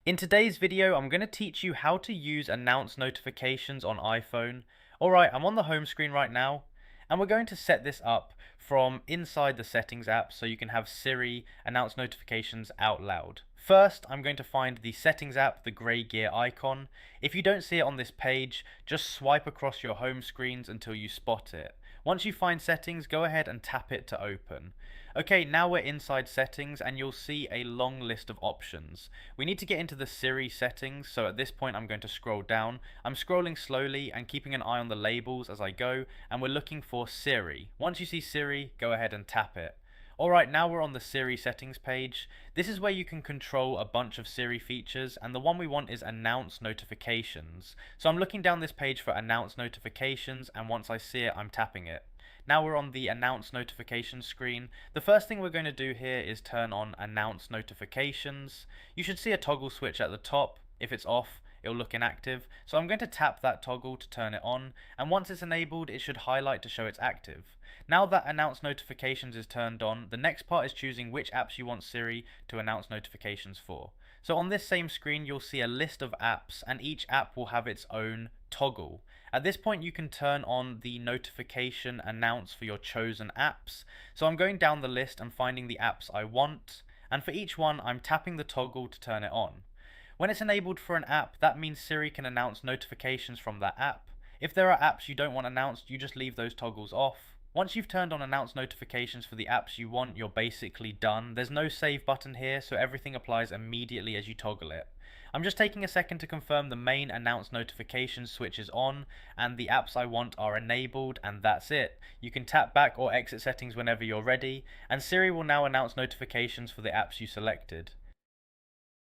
In today's video, I'm going to teach you how to use announce notifications on iPhone. Alright, I'm on the home screen right now, and we're going to set this up from inside the settings app so you can have Siri announce notifications out loud. First, I'm going to find the settings app, the grey gear icon. If you don't see it on this page, just swipe across your home screens until you spot it. Once you find settings, go ahead and tap it to open. Okay, now we're inside settings and you'll see a long list of options. We need to get into the Siri settings, so at this point I'm going to scroll down. I'm scrolling slowly and keeping an eye on the labels as I go, and we're looking for Siri. Once you see Siri, go ahead and tap it. Alright, now we're on the Siri settings page. This is where you can control a bunch of Siri features, and the one we want is announce notifications. So I'm looking down this page for announce notifications, and once I see it, I'm tapping it. Now we're on the announce notifications screen. The first thing we're going to do here is turn on announce notifications. You should see a toggle switch at the top. If it's off, it'll look inactive. So I'm going to tap that toggle to turn it on, and once it's enabled, it should highlight to show it's active. Now that announce notifications is turned on, the next part is choosing which apps you want Siri to announce notifications for. So on this same screen, you'll see a list of apps, and each app will have its own toggle. At this point, you can turn on the notification announce for your chosen apps. So I'm going down the list and finding the apps I want, and for each one, I'm tapping the toggle to turn it on. When it's enabled for an app, that means Siri can announce notifications from that app. If there are apps you don't want announced, you just leave those toggles off. Once you've turned on announce notifications for the apps you want, you're basically done. There's no save button here, so everything applies immediately as you toggle it. I'm just taking a second to confirm the main announce notifications switch is on and the apps I want are enabled, and that's it. You can tap back or exit settings whenever you're ready, and Siri will now announce notifications for the apps you selected.